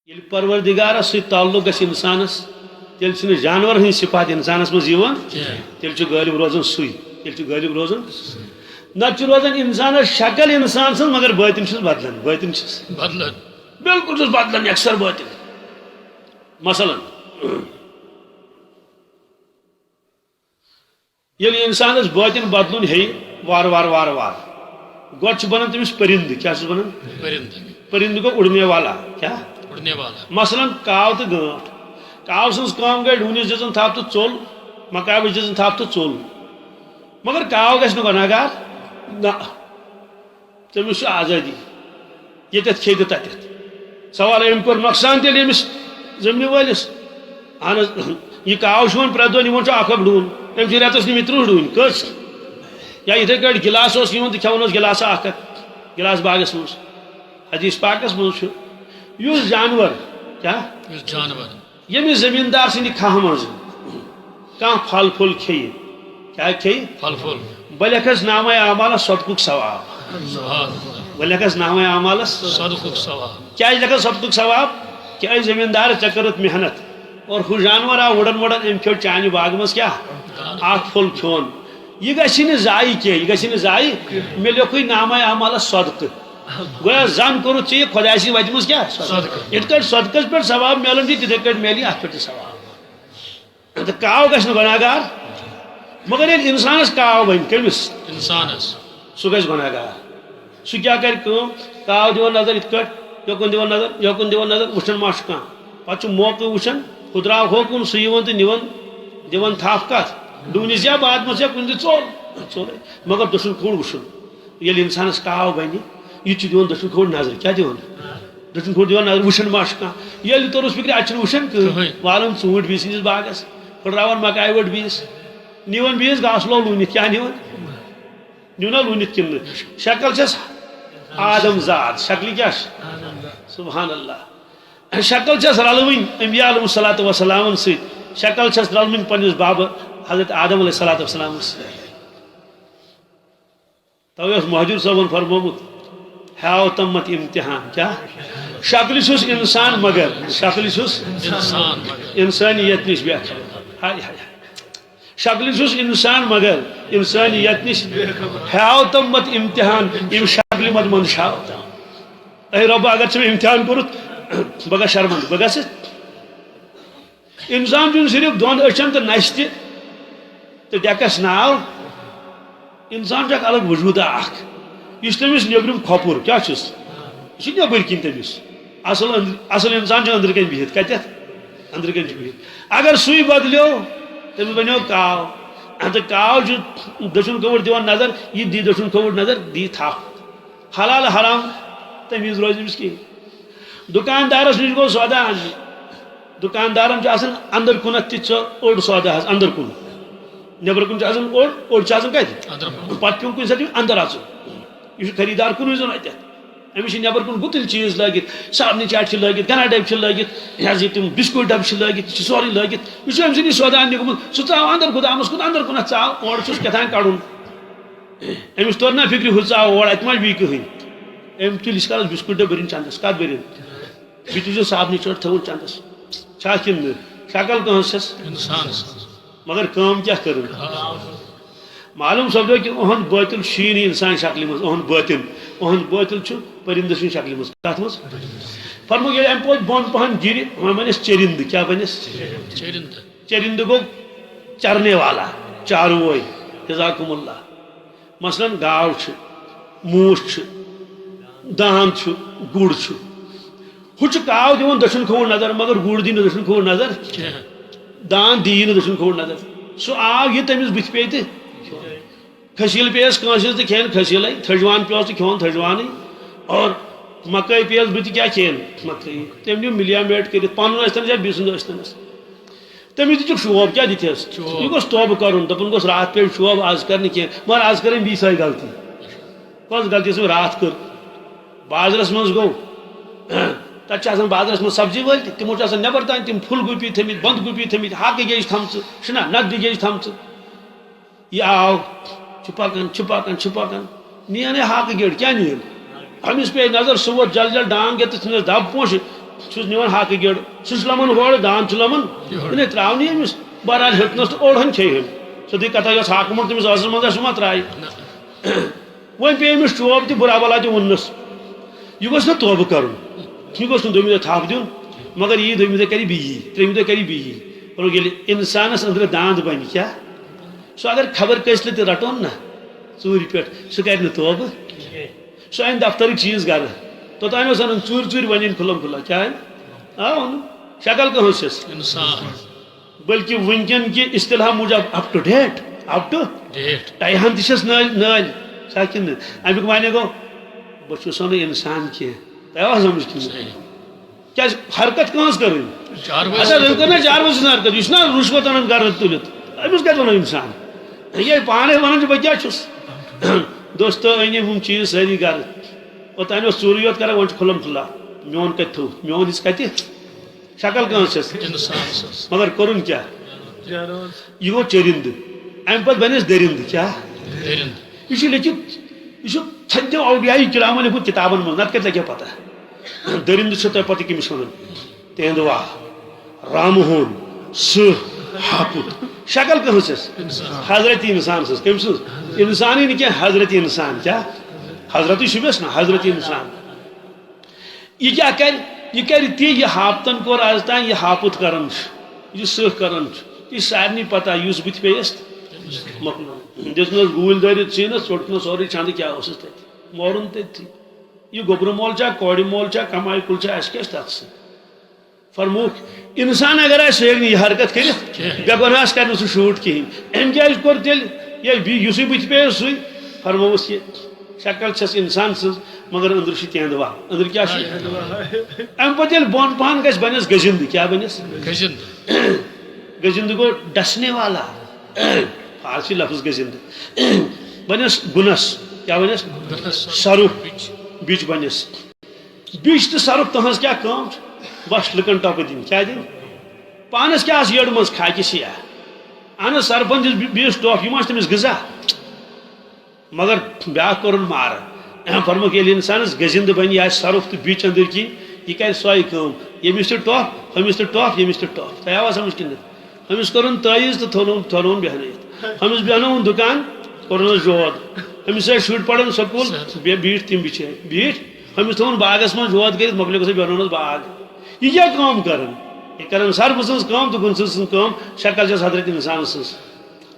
یل پروردگارس ست تعلق گژھِ انسانس تیل چھنہٕ جانور ہٕنٛدۍ صفات انسانس منٛز یِوان تیل چھُ غٲلب روزان سُے تیل چھُ غٲلب روزان نتہٕ چھُ روزان انسانس شکل انسان سٕنٛز مگر باطن چھُس بدلان باطن چھُس بدلن بالکل چھُس بدلان اکثر باطن مثلاً ییٚلہِ انسانس باطن بدلُن ہیٚیہِ وارٕ وارٕ وارٕ وارٕ گۄڈٕ چھُ بنان تٔمِس پٔرِندٕ کیٛاہ چھُس بنان پرند پٔرِندٕ گوٚو اُڑنے والا کیٛاہ اڑنے والا مثلاً کاو تہٕ گٲنٛٹھ کاو سٕنٛز کٲم گٔے ڈوٗنِس دِژٕن تھپھ تہٕ ژوٚل مکایبس دِژٕن تھپھ تہٕ ژوٚل مگر کاو گژھِ نہٕ گۄناہگار نہ تٔمِس چھُ آزٲدی ییٚتٮ۪تھ کھیٚیہِ تہٕ تتٮ۪تھ سوال أمۍ کوٚر نۄقصان تیٚلہِ أمِس زٔمیٖنہِ وٲلِس اہن حظ یہِ کاو چھُ وۄنۍ پرٛٮ۪تھ دۄہ نِوان چھُ اکھ اکھ ڈوٗن أمۍ چھِ رٮ۪تس نِمٕتۍ 30 ڈوٗنۍ کٔژ یا یِتھٕے کٲٹھۍ گِلاس اوس یِوان تہٕ کھٮ۪وان اوس گِلاسا اکھ اکھ گِلاس باغس منٛز حدیث پاکس منٛز چھُ یُس جانور کیٛاہ یُس جانور ییٚمِس زٔمیٖندار سٕنٛدِ کھہہ منٛز کانٛہہ پھل پھُل کھیٚیہِ کیٛاہ کھیٚیہِ پھل پھول بہٕ لیکھس نامے اعمالس صدقُک ثواب سبحان بہٕ لیکھس نامے اعمالس صدقُک ثواب کیٛازِ لیکھس صدقُک ثواب کیٛازِ زٔمیٖندار ژےٚ کٔرٕتھ محنت اور ہُہ جانور آو وُڑن وُڑن أمۍ کھیوٚو چانہِ باغہٕ منٛز کیٛاہ اکھ پھوٚل کھیوٚن یہِ گژھِ نہٕ ضایہِ کینٛہہ یہِ گژھِ نہٕ ضایہِ مےٚ لیوکھُے نامے اعمالس صدقہٕ گویا زن کوٚرُتھ ژےٚ یہِ خۄداے سٕنٛدِ وتہِ منٛز کیٛاہ صدقہٕ یِتھ کٲٹھۍ صدقس پٮ۪ٹھ ثواب میلان چھِ تِتھٕے کٲٹھۍ میلہِ اتھ پٮ۪ٹھ تہِ ثواب تہٕ کاو گژھِ نہٕ گۄناہگار مگر ییٚلہِ انسانس کاو بنہِ کٔمِس انسانس سُہ گژھِ گۄناہگار سُہ کیٛاہ کرِ کٲم کاو دِوان نظر یِتھ کٲٹھۍ یوکُن دِوان نظر یوکُن دِوان نظر وٕچھان ما چھُ کانٛہہ پتہٕ چھُ موقعہٕ وٕچھان ہُتراو ہوکُن سُہ یِوان تہٕ نِوان دِوان تھپھ کتھ ڈوٗنِس یا بادمس یا کُنہِ تہِ ژوٚل ژوٚلے مگر دٔچھُن کھوٚڑ وٕچھُن ییٚلہِ انسانس کاو بنہِ یہِ تہِ چھُ دِوان دٔچھُن کھوٚڑ نظر کیٛاہ دِوان دٔچھُن کھوٚڑ دِوان نظر وٕچھان ما چھُ کانٛہہ ییٚلہِ توٚرُس فِکرِ اَتہِ چھُنہٕ وٕچھان کٕہٕنۍ والان ژوٗنٛٹھۍ بیٚیہِ سٕنٛدِس باغس پھٕٹراوان مکاے وٹ بیٚیِس نِوان بیٚیِس گاسہٕ لوٚو لوٗنِتھ کیٛاہ نِوان نِونا لوٗنِتھ کِنہٕ نہٕ شکل چھس آدم ذات شکلہِ کیٛاہ چھِ سبحان اللہ شکل چھس رلوٕنۍ انبیا علیہ الصلوۃ والسلامن سۭتۍ شکل چھس رلوٕنۍ پننِس بابہٕ حضرت آدم علیہ الصلوۃ والسلامس سۭتۍ توے اوس مہجوٗر صٲبن فرمومُت ہیاو تمت امتحان کیٛاہ شکلہِ چھُس انسان مگر شکلہِ چھُس انسان انسٲنیت نِش بے خبر ہاے ہاے شکلہِ چھُس انسان مگر انسٲنیت نِش ہیاو تمت امتحان یِم شکلہِ مت منٛدچھاو اے رۄبا اگر ژےٚ مےٚ امتحان کوٚرُتھ بہٕ گژھٕ شرمنٛد بہٕ گژھٕ انسان چھُنہٕ صرف دۄن أچھن تہٕ نستہِ تہٕ ڈیکس ناو انسان چھُ اکھ الگ وجوٗدا اکھ یہِ چھُ تٔمِس نیبرِم کھۄپُر کیٛاہ چھُس یہِ چھُ نیبٕرۍ کِنۍ تٔمِس اصل انسان چھُ أنٛدرٕ کَنۍ بِہِتھ کتٮ۪تھ أنٛدرٕ کَنۍ چھُ بِہِتھ اگر سُے بدلیو تٔمِس بنیو کاو تہٕ کاو چھُ دٔچھُن کھووُر دِوان نظر یہِ دی دٔچھُن کھووُر نظر دی تھپھ حلال حرام تٔمِس روزِ أمِس کِہیٖنۍ دُکاندارس نِش گوٚو سودا اَننہِ دُکاندارن چھُ آسان اندر کُنتھ تہِ اوٚڑ سودا حظ اندر کُن نیبر کُن چھُ آسان اوٚڑ چھُ آسان کتہِ پتہٕ پیوٚن کُنہِ ساتہٕ اندر اژُن یہِ چھُ خریٖدار کُنُے زوٚن اَتٮ۪تھ أمِس چھِ نیبر کُن گُتٕلۍ چیٖز لٲگِتھ صابنہِ چاٹہِ چھِ لٲگِتھ گنا ڈبہٕ چھِ لٲگِتھ یہِ حظ یہِ تِم بِسکوٗٹ ڈبہٕ چھِ لٲگِتھ یہِ چھُ سورُے لٲگِتھ یہِ چھُ أمۍ سٕنٛدِ سودا اَننہِ گوٚمُت سُہ ژاو اندر گُدامس کُن اندر کُنتھ ژاو اورٕ چھُس کیٛاہ تام کڑُن أمِس توٚر نا فِکرِ ہُہ ژاو اور اَتہِ ما چھُ بیٚیہِ کٕہٕنۍ أمۍ تُلۍ یِتس کالس بِسکوٗٹ ڈبہٕ بٔرِنۍ چندس کتھ بٔرِنۍ بیٚیہِ تُلۍزیٚو صابنہِ چٔٹ تھٲوٕنۍ چندس چھا کِنہٕ نہٕ شکل کٕہٕنٛز چھس انسان مگر کٲم کیٛاہ کٔرٕن معلوٗم سپدیو کہِ اُہُنٛد باطل چھُیی نہٕ انسان شکلہِ منٛز اُہُنٛد باطل چھُ پٔرِندٕ سٕنٛدِ شکلہِ منٛز کتھ منٛز فرموو ییٚلہِ امہِ پوٚت بۄن پہن گِرِ وۄنۍ بنٮ۪س چٔرِندٕ کیٛاہ بنٮ۪س چٔرِندٕ گوٚو چرنے والا چاروٲے جزاکُم اللہ مثلاً گاو چھِ موٗش چھِ داند چھُ گُر چھُ ہُہ چھُ کاو دِوان دٔچھُن کھووُر نظر مگر گُر دی نہٕ دٔچھُن کھووُر نظر داند دی نہٕ دٔچھُن کھووُر نظر سُہ آو یہِ تٔمِس بٕتھِ پیٚیہِ تہٕ کھٔسیٖل پیٚیس کٲنٛسہِ ہٕنٛز تہٕ کھٮ۪ن کھٔسیٖلٕے تھٔجوان پیوس تہٕ کھٮ۪ون تھٔجوانٕے اور مکٲے پیٚیس بٕتھِ کیٛاہ کھٮ۪ن مکٲیی تٔمۍ نیوٗ مِلیا میٹ کٔرِتھ پنُن ٲسۍتن یا بیٚیہِ سُنٛد ٲسۍتنس تٔمِس دِتُکھ شوب کیٛاہ دِتھس یہِ گوٚژھ توبہٕ کرُن دوٚپُن گوٚژھ راتھ پیٚٹھ شوب آز کر نہٕ کینٛہہ مگر آز کٔر أمۍ بیٚیہِ سۄے غلطی کۄس غلطی ٲس أمۍ راتھ کٔر بازرس منٛز گوٚو تتہِ چھِ آسان بازرس منٛز سبزی وٲلۍ تہِ تِمو چھِ آسان نٮ۪بر تانۍ تِم پھُل گوٗپی تھٲمٕتۍ بنٛد گوٗپی تھٲمٕتۍ ہاکہٕ گیجہِ تھمژٕ چھُنہ نقدِ گیجہِ تھمژٕ یہِ آو چھُ پکان نِیَن ہے ہاکہٕ گیڈ کیٛاہ نِیَن أمِس پیٚیہِ نظر سُہ ووت جل جل ڈانگ ییٚتٮ۪تھ ژھٕنس دب پوشہِ چھُس نِوان حقہٕ گیڑ سُہ چھُ لمان ہورٕ دان چھُ لمان یہِ تراونی أمِس بہرحال ہیوٚتنَس تہٕ اوٚڑ ہن کھیٚیہِ ہن سیٚودُے کتھا یۄس حقہٕ منٛز تٔمِس ٲسَس منٛز آسہِ سُہ ما ترٛایہِ وۄنۍ پیٚیہِ أمِس چوب تہِ بُرا بلا تہِ ووٚننَس یہِ گوٚژھ نہٕ توبہٕ کَرُن یہِ گوٚژھ نہٕ دوٚیمہِ دۄہ تھپھ دیُن مگر یی دوٚیمہِ دۄہ کَرِ بیٚیہِ ترٛیٚیمہِ دۄہ کَرِ بیٚیہِ اور ییٚلہِ اِنسانَس أنٛدرٕ داند بَنہِ کیٛاہ سُہ اگر خبر کٲنٛسہِ لَٹہِ رَٹون نا ژوٗرِ پٮ۪ٹھ سُہ کَرِ نہٕ توبہٕ سُہ اَنہِ دفترٕکۍ چیٖز گرٕ توٚتانۍ اوس اَنان ژوٗرِ ژوٗرِ وۄنۍ أنۍ کھُلم کھُلا کیٛاہ اَنہِ اوٚن شکل کانٛہہ ٲسِس انسان بلکہِ وٕنکٮ۪ن کہِ اصطلاح موٗجوٗب اپ ٹُو ڈیٹ اپ ٹُو ڈیٹ ٹایہَن تہِ چھَس نٲلۍ سا کِنہٕ نہٕ اَمیُک معنی گوٚو بہٕ چھُس نہٕ اِنسان کینٛہہ تۄہہِ آوا سمجھ کِنہٕ کیٛازِ حرکت کٲنٛس کَرٕنۍ چار اچھا أمۍ کٔر نا چاروٲے سٕنٛز حرکت یہِ چھُنا رُشوت اَنان گرٕ تُلِتھ أمِس کَتہِ وَنو اِنسان یہِ پانے وَنان چھُ بہٕ کیٛاہ چھُس دوستو أنۍ یِم چیٖز سٲری گرٕ اوٚتانۍ اوس ژوٗرٕے یوت کران وۄنۍ چھُ کھُلم کھُلا میون کَتہِ تھوٚو میون حِصہٕ کَتہِ شکل کٲنٛس چھَس انسان مگر کوٚرُن کیٛاہ یہِ گوٚو چٔرِنٛدٕ اَمہِ پتہٕ بَنیٚس دٔرِنٛدٕ کیٛاہ درند یہ چھُ لیکھِتھ یہِ چھُ تھدیو اولیائی کِرامو لیوٚکھمُت کِتابن منٛز نتہٕ کتہِ لگہِ ہا پتہ دٔرِنٛدٕ چھُ تۄہہِ پتہٕ کٔمِس وَنان تیندوا رامہون سٕہہ ہاپُت شکل کٕہٕنٛز چھَس حضرت انسان سٕنٛز کٔمۍ سٕنٛز انسانٕے نہٕ کینٛہہ حضرت انسان کیٛاہ حضرتٕے چھُس نا حضرت انسان یہِ کیٛاہ کرِ یہِ کرِ تی یہِ ہاپتن کوٚر آز تام یہِ ہاپُت کران چھُ یہِ سٕہہ کران چھُ یہِ چھِ سارنٕے پتہ یُس بٕتھِ پیٚیَس مۄکلوو دِژنَس گوٗلۍ دٲرِتھ ژھٕنس ژوٚٹنَس سورُے چھندٕ کیٛاہ اوسُس تَتہِ مورُن تٔتھی یہِ گوٚبرٕ مول چھا کورِ مول چھا کمایہِ کُل چھا اَسہِ کیٛاہ چھِ تَتھ سۭتۍ فرمووُکھ اِنسان اگر آسہِ سُہ ہیٚکہِ نہٕ یہِ حرکت کٔرِتھ بے گۄناہَس کَرِ نہٕ سُہ شوٗٹ کِہیٖنۍ أمۍ کیٛازِ کوٚر تیٚلہِ ییٚلہِ یُسُے بٕتھِ پیٚیَس سُے فرمووُس یہِ شکل چھَس اِنسان سٕنٛز مگر أنٛدرٕ چھِ تیندوا أنٛدرٕ کیٛاہ چھُ اَمہِ پتہٕ ییٚلہِ بۄن پہن گژھِ بَنیٚس گٔزِنٛدٕ کیٛاہ بَنیٚس گزند گٔزِنٛدٕ گوٚو ڈسنے والا فارسی لفظ گٔزِنٛدٕ بَنیٚس گُنس کیٛاہ بَنیٚس سرُپھ بِچ بَنیٚس بِچ تہٕ سرُپھ تُہنٛز کیٛاہ کٲم چھِ بس لُکن ٹۄپہٕ دِنۍ کیٛاہ دِنۍ پانس کیٛاہ آسہِ یٔڈ منٛز کھاکہِ سیاہ اہن حظ سرپھن دِژ بیٚیِس ٹۄپھ یہِ ما چھِ تٔمِس غذا مگر بیٛاکھ کوٚرُن مارٕ فرمووُکھ ییٚلہِ اِنسانس گٔزِنٛدٕ بَنہِ یہِ آسہِ سرُپھ تہٕ بِچ أنٛدٕرۍ کِنۍ یہِ کَرِ سۄے کٲم ییٚمِس تہِ ٹۄپھ ہُمِس تہِ ٹۄپھ ییٚمِس تہِ ٹۄپھ تۄہہِ آوا سمجھ کِنہٕ ہُمِس کوٚرُن تٲیٖز تہٕ تھوٚونوُن بیٚہنٲیِتھ ہُمِس بیٚہنووُن دُکان کوٚرنَس جود ہُمِس ٲسۍ شُرۍ پران سکوٗل بیٖٹھۍ تِم بِچٲرۍ بیٖٹھۍ ہُمِس تھوٚوُن باغس منٛز جود کٔرِتھ مۄکلیو گژھِ بیٚہنوونَس باغ یہِ کیٛاہ کٲم کران یہِ کران سرپھٕ سٕنٛز کٲم تہٕ گُنسہٕ سٕنٛز کٲم شکل چھَس حضرت انسان سٕنٛز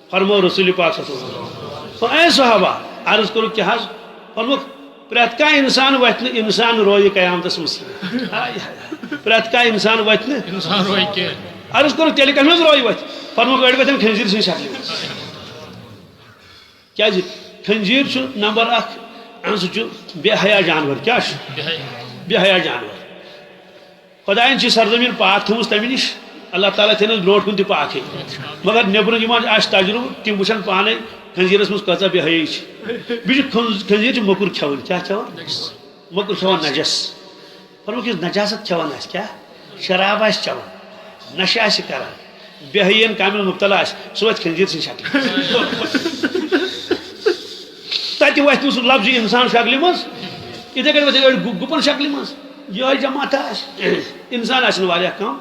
فرموو رسوٗلِ پاک صلی اللہ علیہ وسلم اے صحابہ عرض کوٚرُکھ کیٛاہ حظ فرمووُکھ پرٛٮ۪تھ کانٛہہ اِنسان وتھِ نہٕ اِنسان روزِ قیامتس منٛز پرٛٮ۪تھ کانٛہہ اِنسان وتھِ نہٕ انسان روی کینٛہہ عرض کوٚرُکھ تیٚلہِ کَمہِ منٛز روزِ وتھِ فرمووُکھ أڑۍ وتھن کھٔنزیٖر سٕنٛزِ شکلہِ منٛز کیٛازِ کھٔنزیٖر چھُ نمبر اکھ سُہ چھُ بے حیا جانور کیٛاہ چھُ بے حیا جانور خۄدایَن چھِ سرزمیٖن پاک تھٲومٕژ تَمہِ نِش اللہ تعالیٰ تھٲینَس برونٛٹھ کُن تہِ پاکٕے مگر نیٚبرٕ یِمن آسہِ تجرُبہٕ تِم وٕچھن پانے کھٔنزیٖرس منٛز کۭژاہ بے حیٲیی چھِ بیٚیہِ چھُ کھٔنزیٖر چھُ موٚکُر کھٮ۪وان کیٛاہ کھٮ۪وان موٚکُر کھٮ۪وان نجس فرمووُکھ یُس نجاست کھٮ۪وان آسہِ کیٛاہ شراب آسہِ چٮ۪وان نشہٕ آسہِ کران بے حیٲیین کامٮ۪ن مُبتلا آسہِ سُہ وتھِ کھٔنزیٖر سٕنٛزِ شکلہِ تتہِ وتھِ نہٕ سُہ لفظِ انسان شکلہِ منٛز یِتھٕے کٔنۍ وتھِ أڑۍ گُپن شکلہِ منٛز یِہوے جماعتھا آسہِ انسان آسہِ نہٕ واریاہ کم